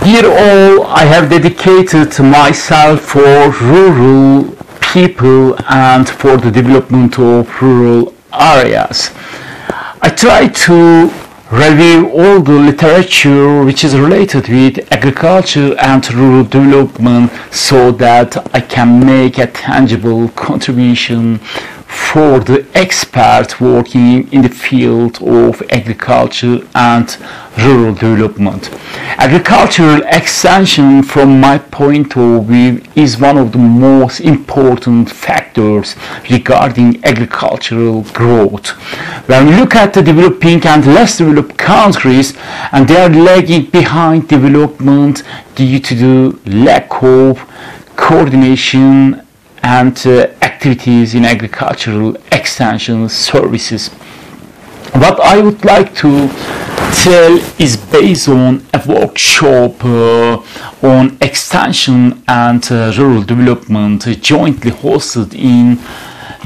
Dear all, I have dedicated myself for rural people and for the development of rural areas. I try to review all the literature which is related with agriculture and rural development so that I can make a tangible contribution for the experts working in the field of agriculture and rural development. Agricultural extension, from my point of view, is one of the most important factors regarding agricultural growth. When we look at the developing and less developed countries, and they are lagging behind development due to the lack of coordination and activities in agricultural extension services. What I would like to tell is based on a workshop on extension and rural development jointly hosted in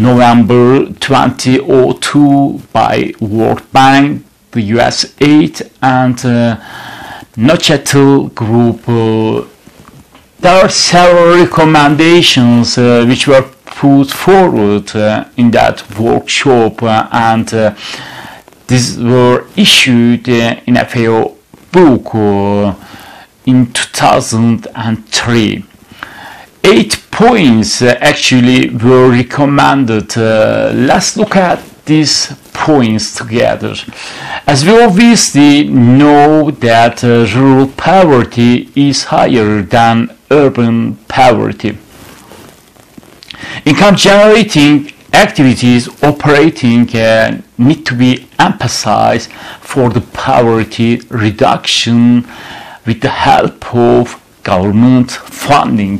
November 2002 by World Bank, the USAID and Neuchâtel Group. There are several recommendations which were put forward in that workshop and these were issued in a FAO book in 2003. 8 points actually were recommended. Let's look at these points together. As we obviously know that rural poverty is higher than urban poverty. Income generating activities operating need to be emphasized for the poverty reduction with the help of government funding.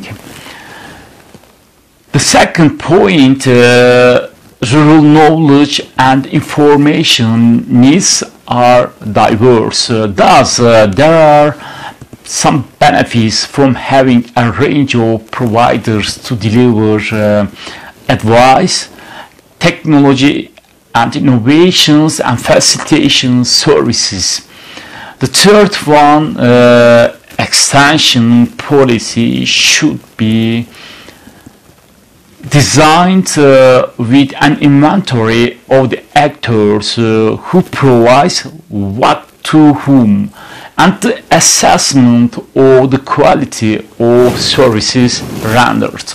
The second point, rural knowledge and information needs are diverse. Thus, there are some benefits from having a range of providers to deliver advice, technology and innovations and facilitation services. The third one, extension policy should be designed with an inventory of the actors who provides what to whom and the assessment of the quality of services rendered.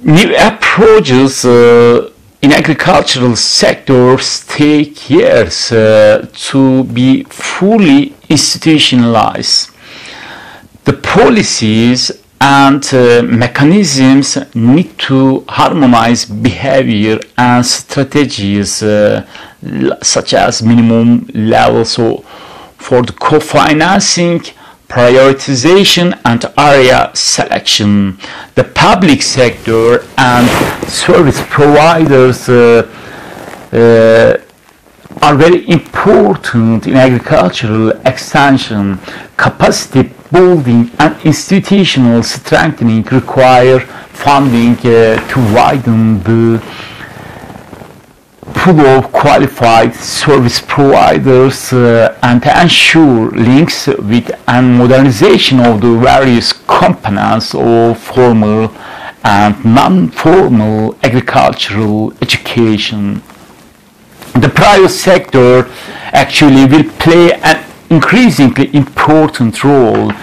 New approaches in agricultural sectors take years to be fully institutionalized. The policies and mechanisms need to harmonize behavior and strategies such as minimum levels for the co-financing, prioritization and area selection. The public sector and service providers are very important in agricultural extension. Capacity building and institutional strengthening require funding to widen the pool of qualified service providers and to ensure links with and modernization of the various components of formal and non-formal agricultural education. The private sector actually will play an increasingly important role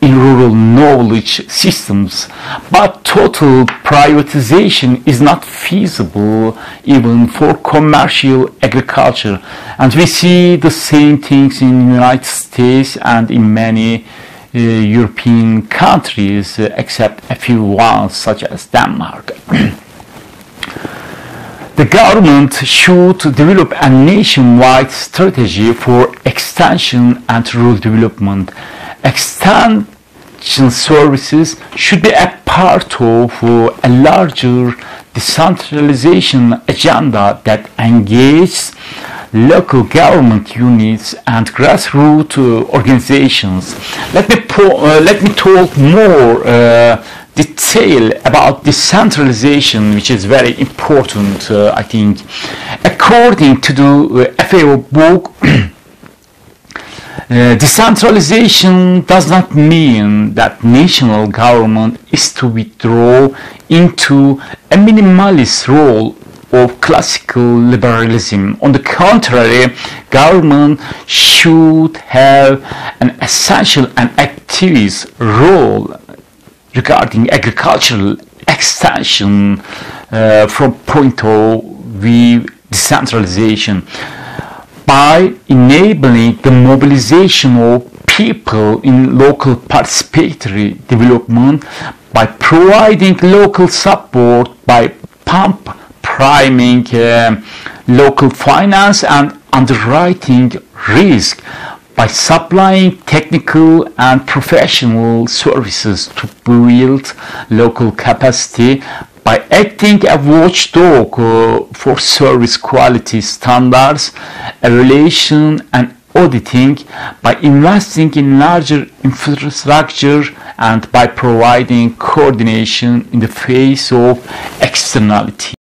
in rural knowledge systems, but total privatization is not feasible even for commercial agriculture, and we see the same things in the United States and in many European countries except a few ones such as Denmark. The government should develop a nationwide strategy for extension and rural development. Extension services should be a part of a larger decentralization agenda that engages local government units and grassroots organizations. Let me talk more detail about decentralization, which is very important, I think. According to the FAO book, Decentralization does not mean that national government is to withdraw into a minimalist role of classical liberalism. On the contrary, government should have an essential and activist role regarding agricultural extension from point of view decentralization by enabling the mobilization of people in local participatory development, by providing local support, by priming local finance and underwriting risk, by supplying technical and professional services to build local capacity, by acting a watchdog for service quality standards, evaluation and auditing, by investing in larger infrastructure, and by providing coordination in the face of externality.